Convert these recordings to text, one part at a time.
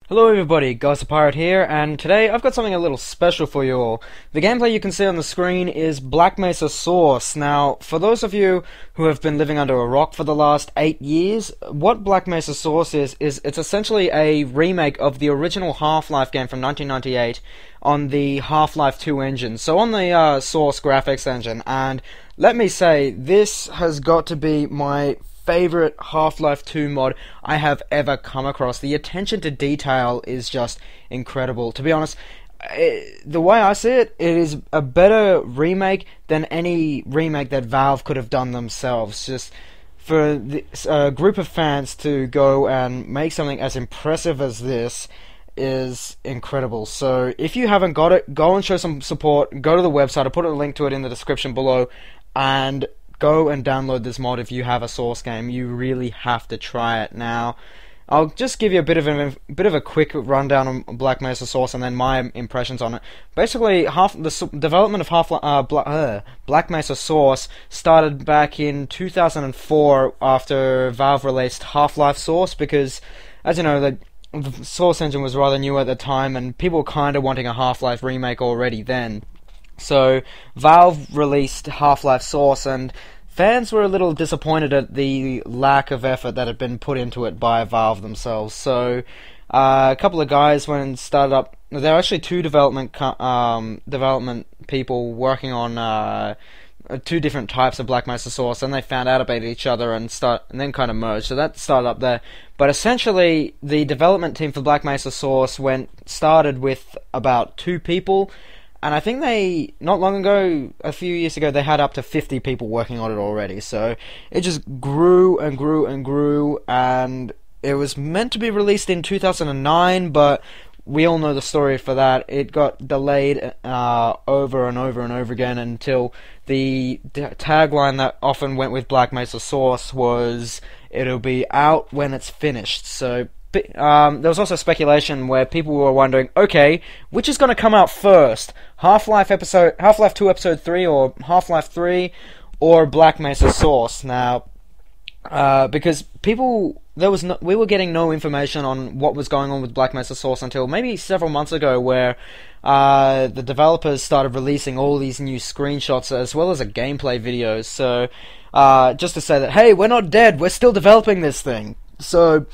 Hello everybody, Ghost the Pirate here, and today I've got something a little special for you all. The gameplay you can see on the screen is Black Mesa Source. Now, for those of you who have been living under a rock for the last 8 years, what Black Mesa Source is it's essentially a remake of the original Half-Life game from 1998 on the Half-Life 2 engine, so on the Source graphics engine, and let me say, this has got to be my favorite Half-Life 2 mod I have ever come across. The attention to detail is just incredible. To be honest, the way I see it, it is a better remake than any remake that Valve could have done themselves. Just for a group of fans to go and make something as impressive as this is incredible. So if you haven't got it, go and show some support. Go to the website. I'll put a link to it in the description below, and go and download this mod if you have a Source game. You really have to try it. Now, I'll just give you a bit of a quick rundown on Black Mesa Source and then my impressions on it. Basically, the development of Black Mesa Source started back in 2004 after Valve released Half-Life Source, because, as you know, the Source engine was rather new at the time, and people were kind of wanting a Half-Life remake already then. So Valve released Half-Life Source, and fans were a little disappointed at the lack of effort that had been put into it by Valve themselves. So a couple of guys went and started up. There were actually two development people working on two different types of Black Mesa Source, and they found out about each other and then kind of merged. So that started up there. But essentially, the development team for Black Mesa Source started with about 2 people. And I think not long ago, a few years ago, they had up to 50 people working on it already. So it just grew and grew and grew, and it was meant to be released in 2009, but we all know the story for that. It got delayed over and over and over again until the tagline that often went with Black Mesa Source was, "It'll be out when it's finished." So there was also speculation where people were wondering, okay, which is going to come out first? Half-Life 2 Episode 3 or Half-Life 3 or Black Mesa Source? Now, because we were getting no information on what was going on with Black Mesa Source until maybe several months ago, where the developers started releasing all these new screenshots as well as a gameplay videos. So just to say that, hey, we're not dead, we're still developing this thing. So,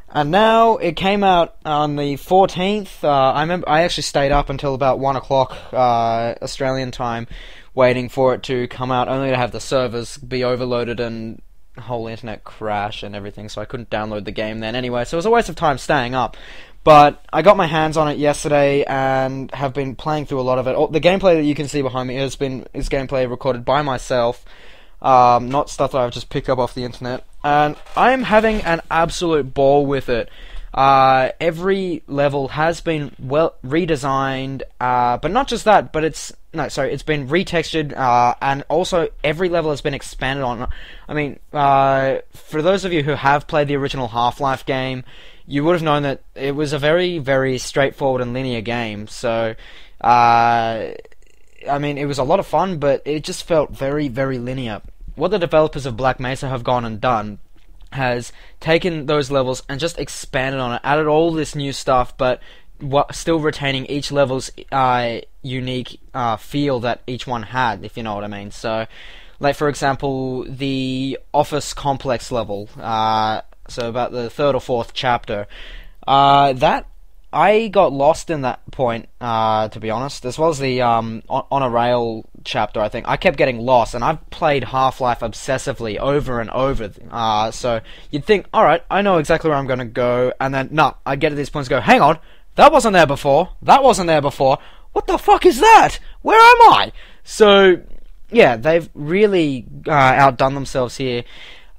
and now it came out on the 14th. I remember I actually stayed up until about 1 o'clock Australian time, waiting for it to come out, only to have the servers be overloaded and the whole internet crash and everything, so I couldn't download the game then anyway, so it was a waste of time staying up. But I got my hands on it yesterday and have been playing through a lot of it. The gameplay that you can see behind me is gameplay recorded by myself, not stuff that I've just picked up off the internet. And I'm having an absolute ball with it. Every level has been redesigned, but not just that, but it's been retextured, and also every level has been expanded on. I mean, for those of you who have played the original Half-Life game, you would have known that it was a very, very straightforward and linear game. So, I mean, it was a lot of fun, but it just felt very, very linear. What the developers of Black Mesa have gone and done has taken those levels and just expanded on it, added all this new stuff, but still retaining each level's unique feel that each one had, if you know what I mean. So, like for example, the office complex level, so about the 3rd or 4th chapter, that I got lost in that point, to be honest, as well as the on a rail chapter. I think I kept getting lost, and I've played Half-Life obsessively over and over. So you'd think, all right, I know exactly where I'm going to go, and then I get to these points, and go, hang on, that wasn't there before. That wasn't there before. What the fuck is that? Where am I? So yeah, they've really outdone themselves here,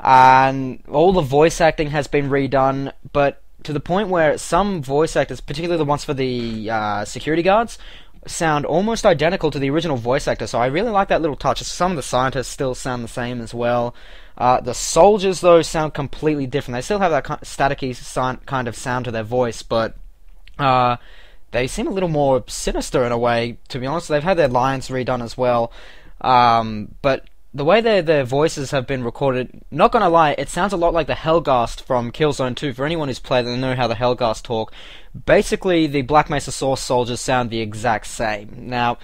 and all the voice acting has been redone, but to the point where some voice actors, particularly the ones for the security guards, sound almost identical to the original voice actor. So I really like that little touch. Some of the scientists still sound the same as well. The soldiers, though, sound completely different. They still have that staticky kind of sound to their voice, but they seem a little more sinister in a way, to be honest. They've had their lines redone as well, but the way their voices have been recorded, not gonna lie, it sounds a lot like the Helghast from Killzone 2. For anyone who's played and know how the Helghast talk, basically the Black Mesa Source soldiers sound the exact same. Now,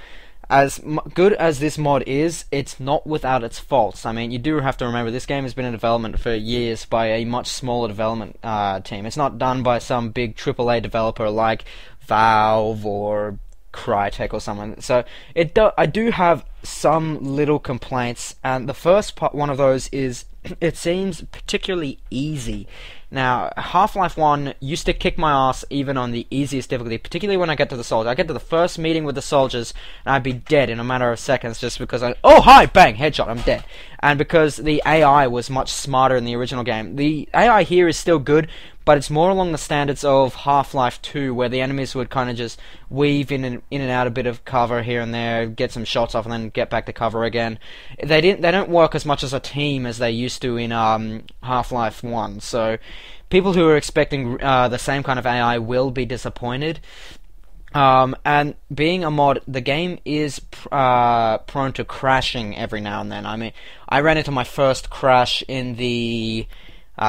as good as this mod is, it's not without its faults. I mean, you do have to remember this game has been in development for years by a much smaller development team. It's not done by some big AAA developer like Valve or Crytek or someone. So I do have some little complaints, and the first one of those is it seems particularly easy. Now, Half-Life 1 used to kick my ass even on the easiest difficulty, particularly when I get to the soldiers. I get to the first meeting with the soldiers, and I'd be dead in a matter of seconds just because oh, hi, bang, headshot, I'm dead. And because the AI was much smarter in the original game. The AI here is still good, but it's more along the standards of Half-Life 2, where the enemies would kind of just weave in and out a bit of cover here and there, get some shots off, and then get back to cover again. They don't work as much as a team as they used to in Half-Life 1, so people who are expecting the same kind of AI will be disappointed. And being a mod, the game is prone to crashing every now and then. I mean, I ran into my first crash in the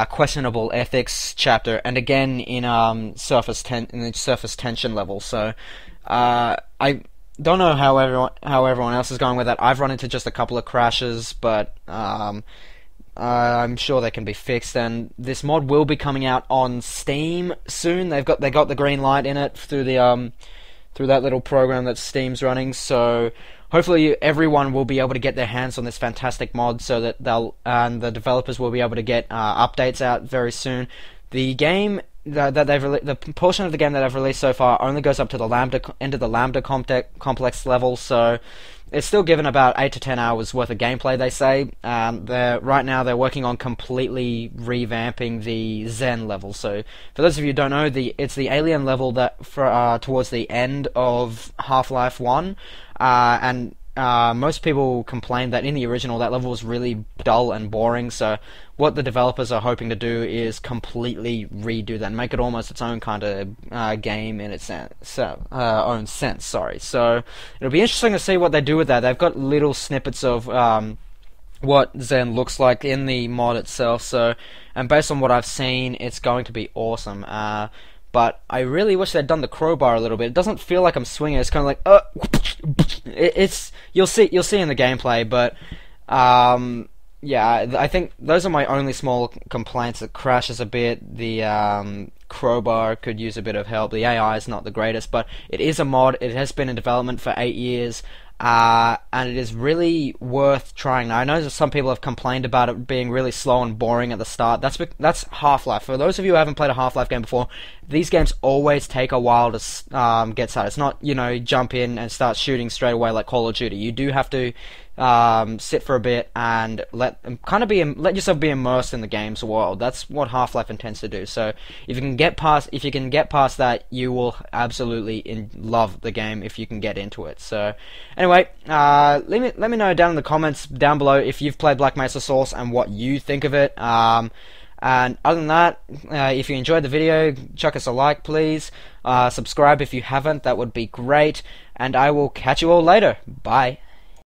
questionable ethics chapter, and again in the surface tension level. So I don't know how everyone else is going with that. I've run into just a couple of crashes, but I'm sure they can be fixed. And this mod will be coming out on Steam soon. They got the green light in it through the through that little program that Steam's running. So hopefully everyone will be able to get their hands on this fantastic mod, so that the developers will be able to get updates out very soon. The game the portion of the game that I've released so far only goes up to the end of the Lambda complex level, so it's still given about 8 to 10 hours worth of gameplay, they say. Right now they're working on completely revamping the Zen level. So for those of you who don't know, it's the alien level that towards the end of Half-Life 1, and most people complained that in the original that level was really dull and boring, so what the developers are hoping to do is completely redo that and make it almost its own kind of game in its own sense. So it'll be interesting to see what they do with that. They've got little snippets of what Zen looks like in the mod itself, so, and based on what I've seen, it's going to be awesome. But I really wish they'd done the crowbar a little bit. It doesn't feel like I'm swinging. It's kind of like you'll see in the gameplay. But yeah, I think those are my only small complaints. It crashes a bit. The crowbar could use a bit of help. The AI is not the greatest, but it is a mod. It has been in development for 8 years. And it is really worth trying. Now, I know that some people have complained about it being really slow and boring at the start. That's Half-Life. For those of you who haven't played a Half-Life game before, these games always take a while to get started. It's not, jump in and start shooting straight away like Call of Duty. You do have to sit for a bit and let yourself be immersed in the game's world. That's what Half-Life intends to do. So if you can get past that, you will absolutely love the game if you can get into it. So anyway, let me know down in the comments down below if you've played Black Mesa Source and what you think of it. And other than that, if you enjoyed the video, chuck us a like, please. Subscribe if you haven't, that would be great. And I will catch you all later. Bye.